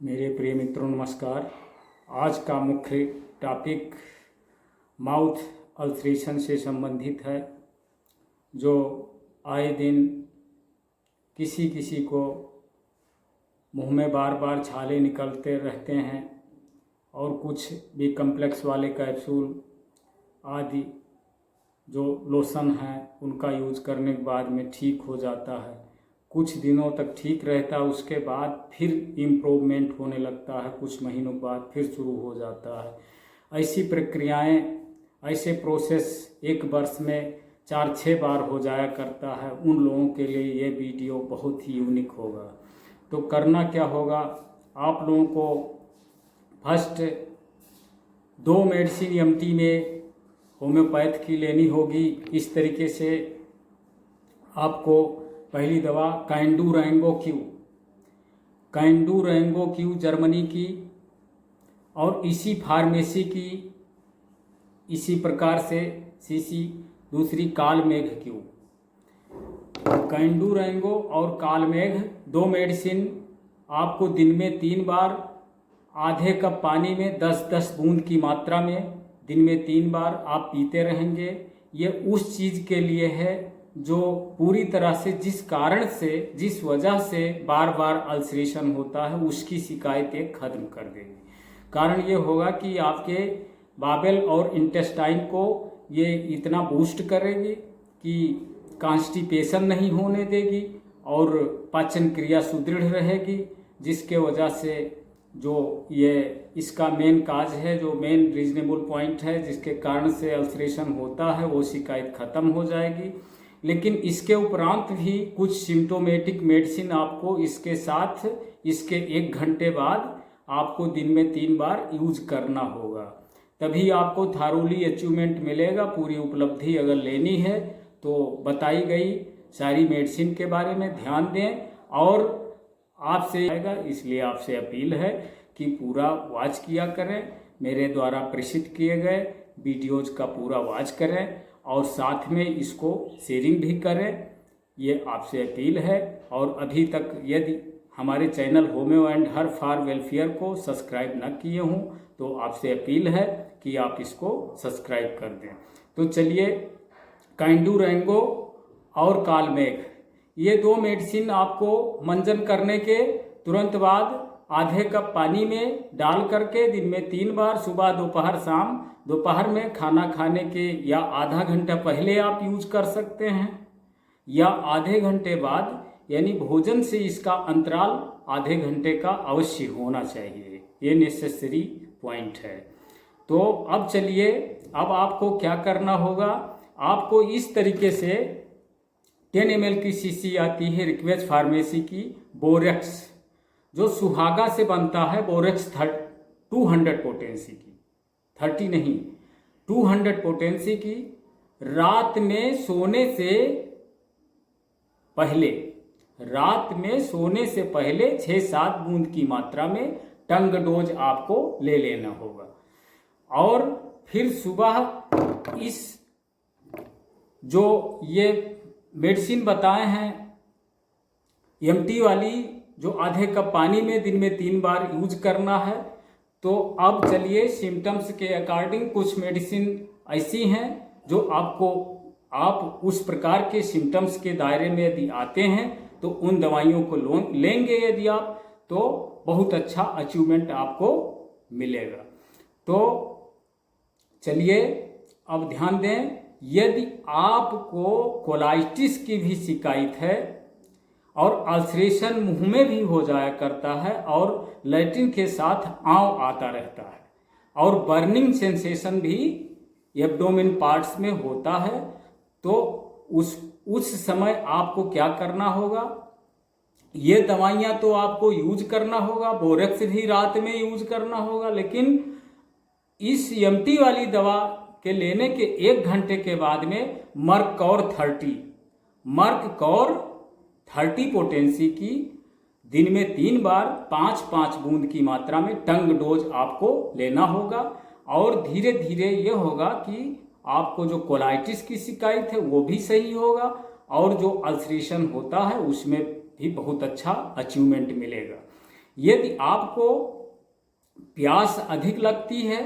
मेरे प्रिय मित्रों नमस्कार। आज का मुख्य टॉपिक माउथ अल्सरेशन से संबंधित है, जो आए दिन किसी किसी को मुंह में बार बार छाले निकलते रहते हैं और कुछ भी कम्प्लेक्स वाले कैप्सूल आदि जो लोशन हैं उनका यूज करने के बाद में ठीक हो जाता है। कुछ दिनों तक ठीक रहता है, उसके बाद फिर इम्प्रूवमेंट होने लगता है, कुछ महीनों बाद फिर शुरू हो जाता है। ऐसी प्रक्रियाएं, ऐसे प्रोसेस एक वर्ष में 4-6 बार हो जाया करता है। उन लोगों के लिए ये वीडियो बहुत ही यूनिक होगा। तो करना क्या होगा, आप लोगों को फर्स्ट 2 मेडिसिन एमटी में होम्योपैथ की लेनी होगी। इस तरीके से आपको पहली दवा कैंडू क्यू जर्मनी की और इसी फार्मेसी की इसी प्रकार से सीसी। दूसरी कालमेघ क्यू, कैंडू रैंगो और कालमेघ 2 मेडिसिन आपको दिन में 3 बार आधे कप पानी में 10-10 बूंद की मात्रा में दिन में 3 बार आप पीते रहेंगे। ये उस चीज़ के लिए है जो पूरी तरह से जिस वजह से बार बार अल्सरेशन होता है उसकी शिकायतें खत्म कर देगी। कारण ये होगा कि आपके बावेल और इंटेस्टाइन को ये इतना बूस्ट करेगी कि कॉन्स्टिपेशन नहीं होने देगी और पाचन क्रिया सुदृढ़ रहेगी, जिसके वजह से जो ये इसका मेन काज है, जो मेन रीजनेबल पॉइंट है जिसके कारण से अल्सरेशन होता है, वो शिकायत खत्म हो जाएगी। लेकिन इसके उपरांत भी कुछ सिम्टोमेटिक मेडिसिन आपको इसके साथ इसके 1 घंटे बाद आपको दिन में 3 बार यूज करना होगा, तभी आपको थारोली अचीवमेंट मिलेगा। पूरी उपलब्धि अगर लेनी है तो बताई गई सारी मेडिसिन के बारे में ध्यान दें और आपसे आएगा। इसलिए आपसे अपील है कि पूरा वॉच किया करें, मेरे द्वारा प्रेषित किए गए वीडियोज का पूरा वॉच करें और साथ में इसको शेयरिंग भी करें, ये आपसे अपील है। और अभी तक यदि हमारे channel homeo and herb for welfare को सब्सक्राइब न किए हों तो आपसे अपील है कि आप इसको सब्सक्राइब कर दें। तो चलिए, कैंडू रैंगो और कालमेघ, ये 2 मेडिसिन आपको मंजन करने के तुरंत बाद आधे कप पानी में डाल करके दिन में 3 बार सुबह दोपहर शाम, दोपहर में खाना खाने के या आधा घंटा पहले आप यूज कर सकते हैं या आधे घंटे बाद, यानी भोजन से इसका अंतराल आधे घंटे का अवश्य होना चाहिए। ये नेसेसरी पॉइंट है। तो अब चलिए, अब आपको क्या करना होगा, आपको इस तरीके से 10 ml की शीशी आती है रिक्वेस्ट फार्मेसी की बोरेक्स, जो सुहागा से बनता है। बोरेक्स 200 पोटेंसी की, 30 नहीं 200 पोटेंसी की। रात में सोने से पहले 6-7 बूंद की मात्रा में टंग डोज आपको ले लेना होगा और फिर सुबह इस जो ये मेडिसिन बताए हैं एमटी वाली, जो आधे कप पानी में दिन में 3 बार यूज करना है। तो अब चलिए, सिम्टम्स के अकॉर्डिंग कुछ मेडिसिन ऐसी हैं जो आप उस प्रकार के सिम्टम्स के दायरे में यदि आते हैं तो उन दवाइयों को लेंगे यदि आप, तो बहुत अच्छा अचीवमेंट आपको मिलेगा। तो चलिए, अब ध्यान दें, यदि आपको कोलाइटिस की भी शिकायत है और अल्सरेशन मुंह में भी हो जाया करता है और लैट्रिन के साथ आंव आता रहता है और बर्निंग सेंसेशन भी एब्डोमेन पार्ट्स में होता है, तो उस समय आपको क्या करना होगा, ये दवाइयाँ तो आपको यूज करना होगा, बोरेक्स भी रात में यूज करना होगा, लेकिन इस एमटी वाली दवा के लेने के 1 घंटे के बाद में मर्क कौर 30 पोटेंसी की दिन में 3 बार 5-5 बूंद की मात्रा में टंग डोज आपको लेना होगा। और धीरे धीरे ये होगा कि आपको जो कोलाइटिस की शिकायत है वो भी सही होगा और जो अल्सरेशन होता है उसमें भी बहुत अच्छा अचीवमेंट मिलेगा। यदि आपको प्यास अधिक लगती है,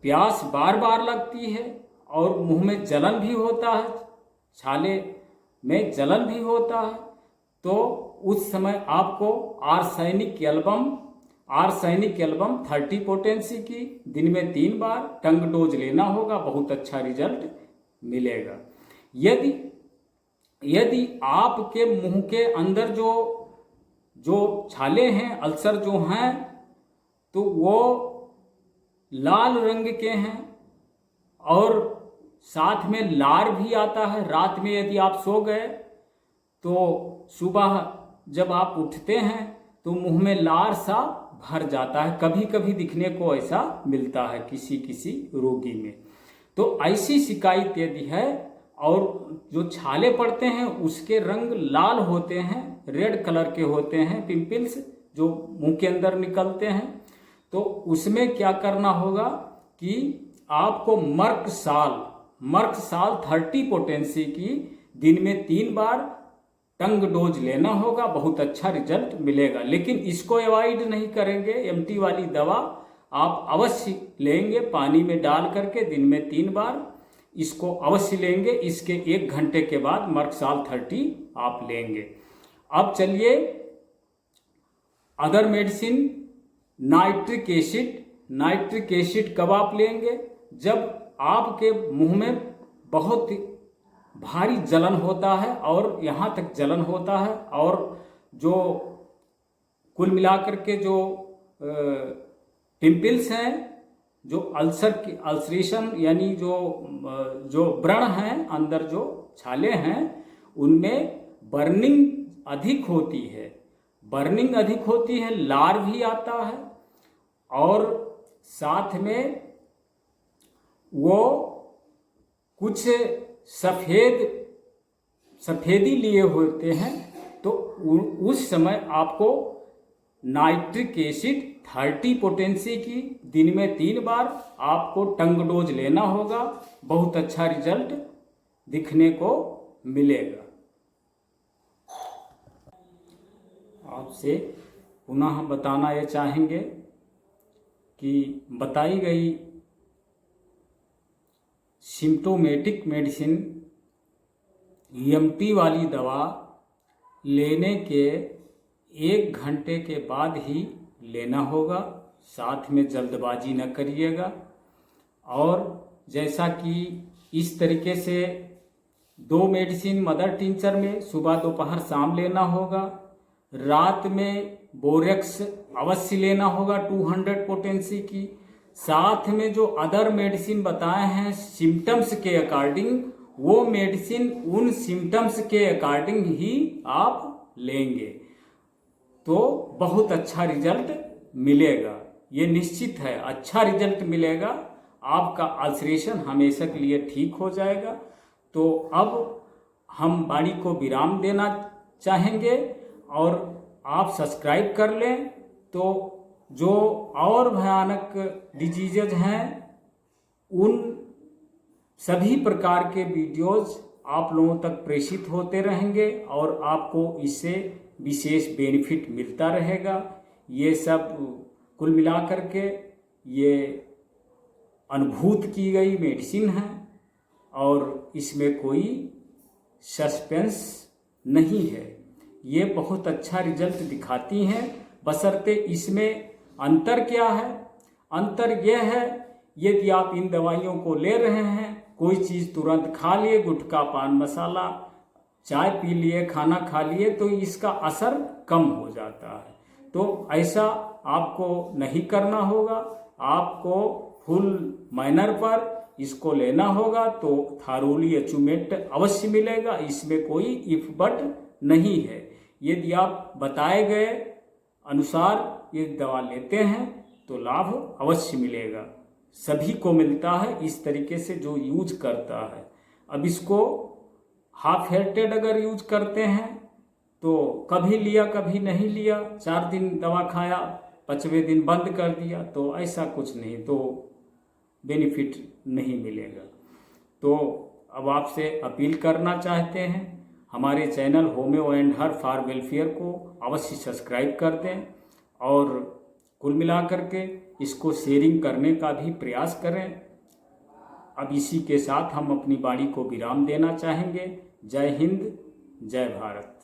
प्यास बार बार लगती है और मुंह में जलन भी होता है, छाले में जलन भी होता है, तो उस समय आपको आर्सेनिक एल्बम 30 पोटेंसी की दिन में 3 बार टंग डोज लेना होगा। बहुत अच्छा रिजल्ट मिलेगा। यदि आपके मुंह के अंदर जो छाले हैं, अल्सर जो हैं, तो वो लाल रंग के हैं और साथ में लार भी आता है। रात में यदि आप सो गए तो सुबह जब आप उठते हैं तो मुंह में लार सा भर जाता है। कभी कभी दिखने को ऐसा मिलता है किसी रोगी में। तो ऐसी शिकायत यदि है और जो छाले पड़ते हैं उसके रंग लाल होते हैं, रेड कलर के होते हैं, पिंपल्स जो मुंह के अंदर निकलते हैं, तो उसमें क्या करना होगा कि आपको मर्क साल 30 पोटेंसी की दिन में 3 बार टंग डोज लेना होगा। बहुत अच्छा रिजल्ट मिलेगा। लेकिन इसको अवॉइड नहीं करेंगे। एमटी वाली दवा आप अवश्य लेंगे, पानी में डाल करके दिन में 3 बार इसको अवश्य लेंगे। इसके 1 घंटे के बाद मर्क साल 30 आप लेंगे। अब चलिए अदर मेडिसिन, नाइट्रिक एसिड कब आप लेंगे? जब आपके मुंह में बहुत भारी जलन होता है और यहाँ तक जलन होता है और जो कुल मिलाकर के जो पिंपल्स हैं, जो अल्सरेशन यानी जो व्रण हैं, अंदर जो छाले हैं, उनमें बर्निंग अधिक होती है, लार भी आता है और साथ में वो कुछ सफेदी लिए होते हैं। तो उस समय आपको नाइट्रिक एसिड 30 पोटेंसी की दिन में 3 बार आपको टंग डोज लेना होगा। बहुत अच्छा रिजल्ट दिखने को मिलेगा। आपसे पुनः बताना ये चाहेंगे कि बताई गई सिम्टोमेटिक मेडिसिन EMT वाली दवा लेने के 1 घंटे के बाद ही लेना होगा। साथ में जल्दबाजी न करिएगा। और जैसा कि इस तरीके से 2 मेडिसिन मदर टिंचर में सुबह दोपहर शाम लेना होगा। रात में बोरेक्स अवश्य लेना होगा 200 पोटेंसी की। साथ में जो अदर मेडिसिन बताए हैं सिम्टम्स के अकॉर्डिंग, वो मेडिसिन उन सिम्टम्स के अकॉर्डिंग ही आप लेंगे तो बहुत अच्छा रिजल्ट मिलेगा। ये निश्चित है, अच्छा रिजल्ट मिलेगा। आपका अल्सरेशन हमेशा के लिए ठीक हो जाएगा। तो अब हम वाणी को विराम देना चाहेंगे और आप सब्सक्राइब कर लें तो जो और भयानक डिजीजेज हैं उन सभी प्रकार के वीडियोज आप लोगों तक प्रेषित होते रहेंगे और आपको इससे विशेष बेनिफिट मिलता रहेगा। ये सब कुल मिलाकर के ये अनुभूत की गई मेडिसिन है और इसमें कोई सस्पेंस नहीं है। ये बहुत अच्छा रिजल्ट दिखाती हैं। बशर्ते इसमें अंतर क्या है? अंतर यह है, यदि आप इन दवाइयों को ले रहे हैं, कोई चीज़ तुरंत खा लिए, गुटखा, पान मसाला, चाय पी लिए, खाना खा लिए, तो इसका असर कम हो जाता है। तो ऐसा आपको नहीं करना होगा। आपको फुल मैनर पर इसको लेना होगा तो थारोली अचूमेंट अवश्य मिलेगा। इसमें कोई इफ बट नहीं है। यदि आप बताए गए अनुसार ये दवा लेते हैं तो लाभ अवश्य मिलेगा। सभी को मिलता है इस तरीके से जो यूज करता है। अब इसको हाफ हेर्टेड अगर यूज करते हैं तो कभी लिया कभी नहीं लिया, 4 दिन दवा खाया, 5वें दिन बंद कर दिया, तो ऐसा कुछ नहीं, तो बेनिफिट नहीं मिलेगा। तो अब आपसे अपील करना चाहते हैं, हमारे channel homeo and herb for welfare को अवश्य सब्सक्राइब कर दें और कुल मिलाकर के इसको शेयरिंग करने का भी प्रयास करें। अब इसी के साथ हम अपनी वाणी को विराम देना चाहेंगे। जय हिंद, जय भारत।